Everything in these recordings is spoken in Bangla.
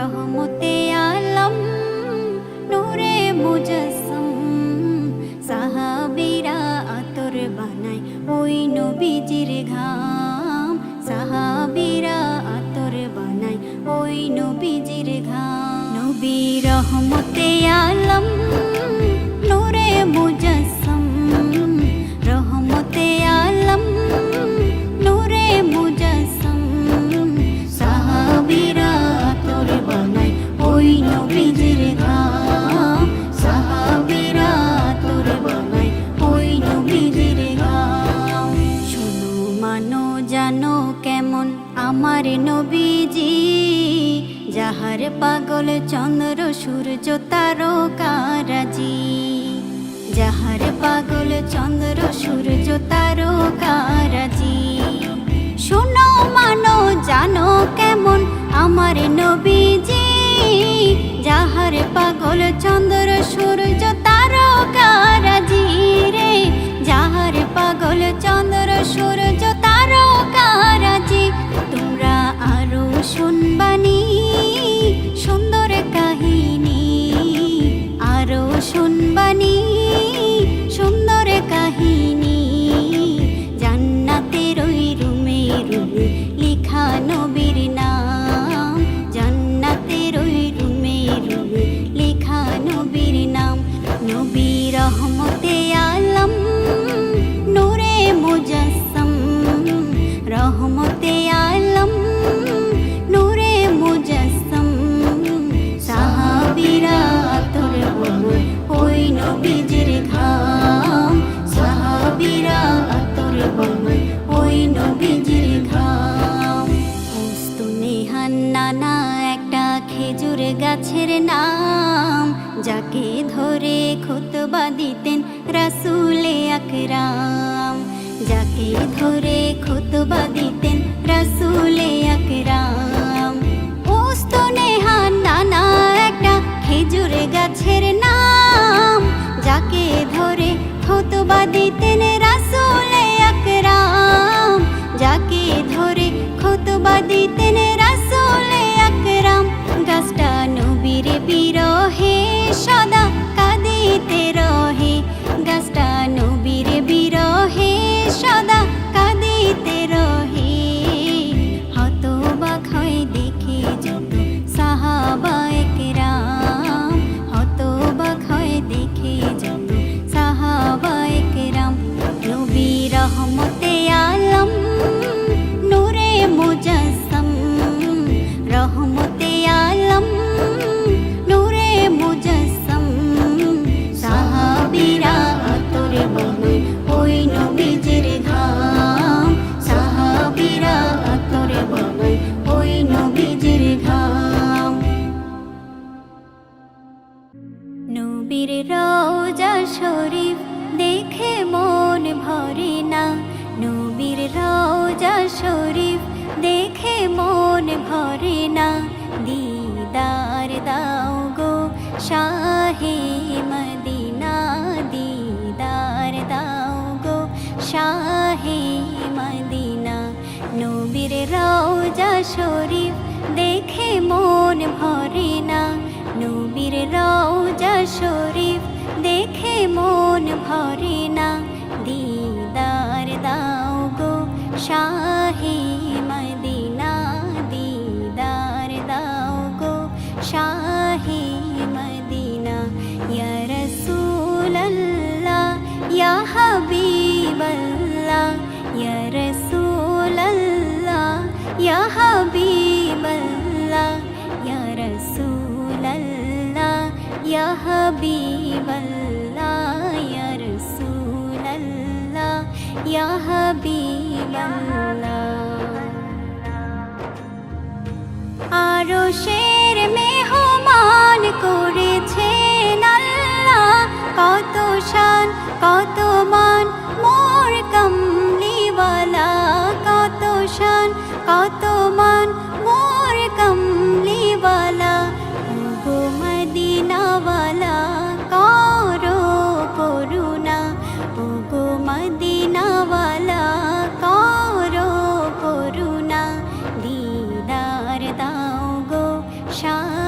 রহমতে আলম নূরে মুজাসসাম সাহাবীরা আতর বানায় ওই নবীজির ঘাম সাহাবীরা আতর বানায় ওই নবীজির ঘাম নবী রহমতে আলম নূরে মুজাসসাম রহমতে আলম নূরে মুজাসসাম সাহাবীরা আতর বানায় ওই নবীজির ঘাম সাহাবীরা আতর বানায় ওই নবীজির ঘাম শোনো মানো জানো কেমন আমার নবীজি যাহার পাগল চন্দ্র সূর্য তারকারাজি যাহার পাগল চন্দ্র সূর্য তারকারাজি শোনো মানো জানো কেমন আমার নবীজি যাহার পাগল চন্দ্র সূর্য তারকারাজি রে যাহার পাগল চন্দ্র সূর্য তারকারাজি তোমরা আরো শুনবানি সুন্দর কাহিনী আরো শুনবানি সুন্দর কাহিনী জান্নাতের ওই রুমে রুমে লেখা নবীর নাম জান্নাতের ওই রুমে রুমে লেখা নবীর নাম নবী রহমতে আলম নূরে মুজাসসাম রহমতে আলম নূরে মুজাসসাম সাহাবীরা আতর বানায় ওই নবীজির ঘাম সাহাবীরা আতর বানায় ওই নবীজির ঘাম উস্তুনেহান নানা একটা খেজুর গাছের নাম যাকে ধরে খুতবা দিতেন রাসূলে আকরাম যাকে ধরে খুতবা দিতেন রাসূলে আকরাম উস্তুনেহান নানা একটা খেজুর গাছের নাম যাকে ধরে খুতবা দিতেন রাসূলে আকরাম যাকে ধরে খুতবা দিতেন রাসূলে আকরাম গাছটা নবীর বিরহে সদা কাঁদিতে রহে গাছটা নবীর বিরহে সদা কাঁদিতে রহে হতবাক হয় দেখে যত সাহাবায়ে কেরাম হতবাক হয় দেখে যত সাহাবায়ে কেরাম নবী রহমতে আলম নূরে মুজাসসাম রহমতে আলম নূরে মুজাসসাম সাহাবীরা আতর বানায় ওই নবীজির ঘাম সাহাবীরা আতর বানায় ওই নবীজির ঘাম নবীর রওজা শরীফ দেখে মন ভরে না নবীর রওজা শরীফ দেখে মন ভরে না দিদার দাও গো শাহে মদিনা দিদার দাও গো শাহে মদিনা নবীর রওজা শরীফ দেখে মন ভরে না নবীর রওজা শরীফ দেখে মন ভরে না দিদার দাও গো শাহে মদিনা দিদার দাও গো শাহে মদিনা ইয়া রাসূলুল্লাহ ইয়া হাবিবাল্লাহ ইয়া রাসূলুল্লাহ ইয়া হাবিবাল্লাহ ইয়া রাসূলুল্লাহ ইয়া হাবিবাল্লাহ ইয়া রাসূলুল্লাহ ইয়া হাবিবাল্লাহ আরশের মেহমান করেছেন আল্লাহ কত শান কত মান মোর কমলিওয়ালা কত শান কত মান মোর কমলিওয়ালা ওগো মদিনাওয়ালা করো করুণা ওগো মদিনাওয়ালা করো করুণা দিদার দাও গো শাহ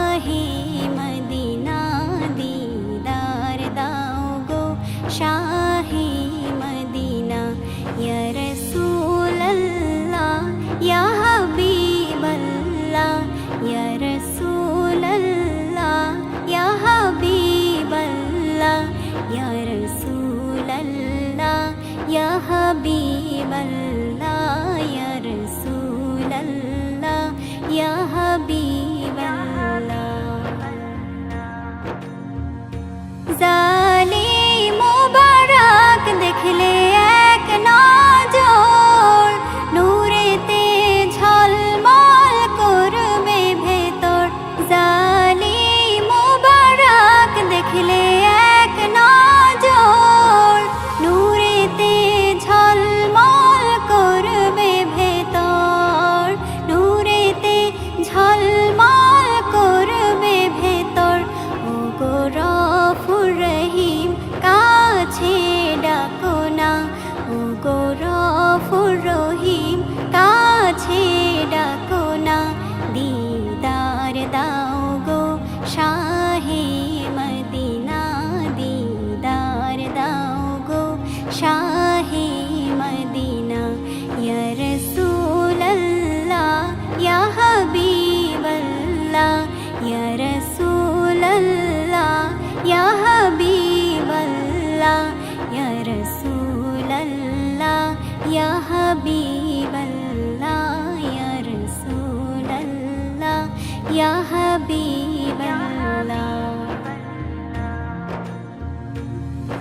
ইয়া হাবিবাল্লাহ।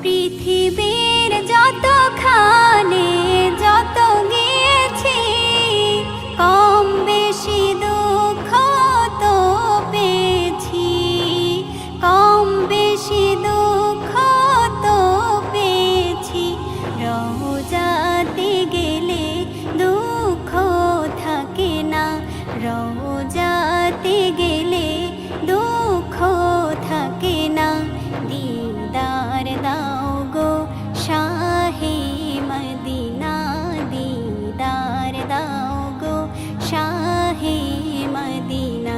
পৃথিবীর যতখানে যত গিয়েছি, কম বেশি দুঃখ তো পেয়েছি, কম বেশি দুঃখ তো পেয়েছি। রওজাতে গেলে দুঃখ থাকে না, রওজাতে গেলে দুঃখ থাকে না। দিদার দাও গো শাহে মদিনা, দিদার দাও গো শাহে মদিনা।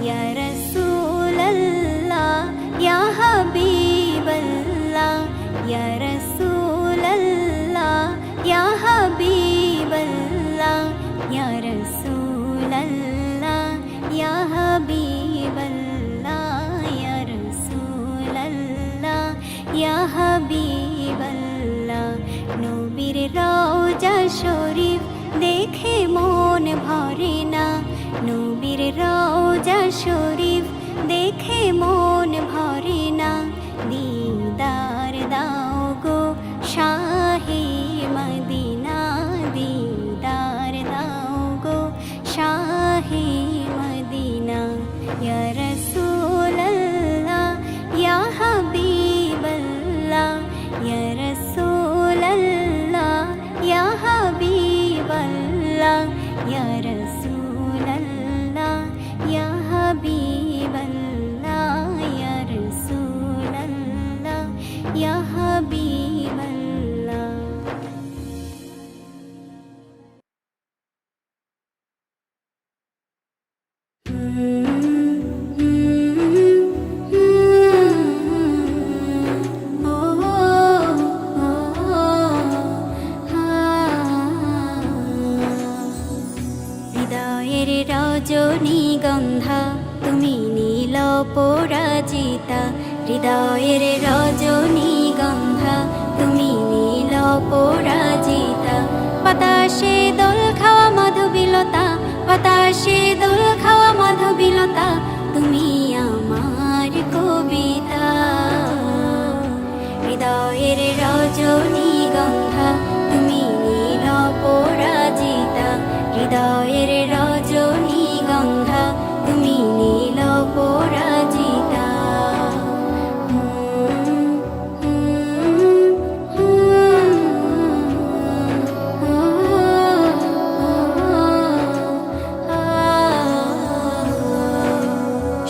ইয়া রাসূলাল্লাহ ইয়া হাবিবাল্লাহ, ইয়া রাসূলাল্লাহ ইয়া হাবিবাল্লাহ, ইয়া রাসূলাল্লাহ ইয়া হাবিবাল্লাহ, ইয়া রাসূলাল্লাহ ইয়া হাবিবাল্লাহ। নবীর রওজা শরীফ দেখে মন ভরে না, নবীর রওজা শরীফ দেখে মন ভরে না। দিদার দাও গো শাহে মদিনা, দিদার দাও গো শাহে মদিনা। ইয়া রাসূলাল্লাহ ইয়া হাবিবাল্লাহ, ইয়া রাসূলাল্লাহ ইয়া হাবিবাল্লাহ, ইয়া রাসূলাল্লাহ ইয়া হাবিবাল্লাহ, ইয়া রাসূলাল্লাহ ইয়া হাবিবাল্লাহ। হৃদয়ের রজনীগন্ধা তুমি নীল পরাজিতা, হৃদয়ের রজনীগন্ধা তুমি নীল পরাজিতা। বাতাসে দোল খাওয়া মাধবীলতা, বাতাসে দোল খাওয়া মাধবীলতা, তুমি আমার কবিতা। হৃদয়ের রজনীগন্ধা তুমি নীল পরাজিতা, হৃদয়ের রজনীগন্ধা তুমি নীল পরাজিতা।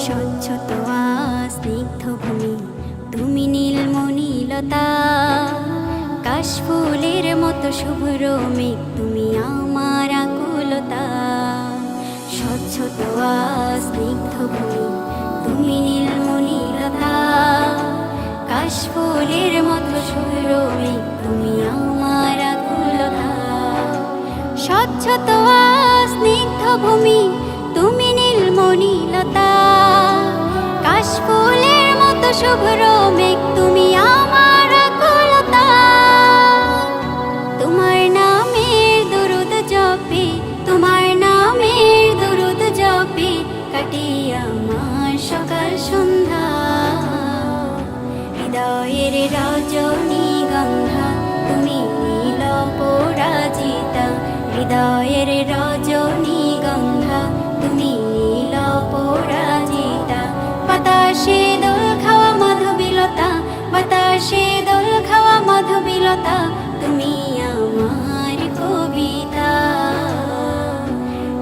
স্বচ্ছ তোয়া স্নিগ্ধ ভূমি তুমি নীলমণিলতা, কাশফুলের মতো শুভ্র মেঘ তুমি আমার আকুলতা। স্বচ্ছ তোয়া স্নিগ্ধ ভূমি তুমি নীলমণিলতা, কাশফুলের মতো শুভ্র মেঘ তুমি আমার আকুলতা। স্বচ্ছ তোয়া স্নিগ্ধ ভূমি তুমি নীলমণিলতা, কাশফুলের মতো শুভ্র মেঘ তুমি আমার আকুলতা। তোমার নামের দরুদ জপে, তোমার নামের দরুদ জপে কাটে আমার সকাল সন্ধ্যা। হৃদয়ের রজনীগন্ধা তুমি নীল পরাজিতা, হৃদয়ের রজনীগন্ধা তুমি নীল পরাজিতা। বাতাসে দোল খাওয়া মাধবীলতা, বাতাসে দোল খাওয়া মাধবীলতা, তুমি আমার কবিতা।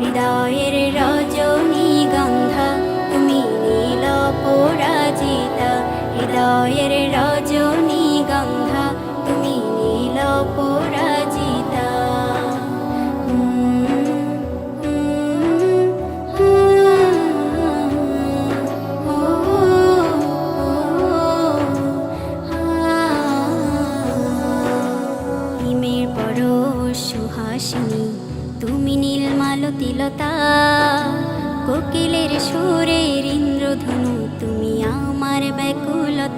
হৃদয়ের রজনীগন্ধা তুমি নীল পরাজিতা, হৃদয়ের রজনীগন্ধা তুমি নীল পরাজিতা। হিমের পরশ সুহাসিনী তুমি নীলমালতিলতা, কোকিলের সুরের ইন্দ্রধনু তুমি আমার ব্যাকুলতা।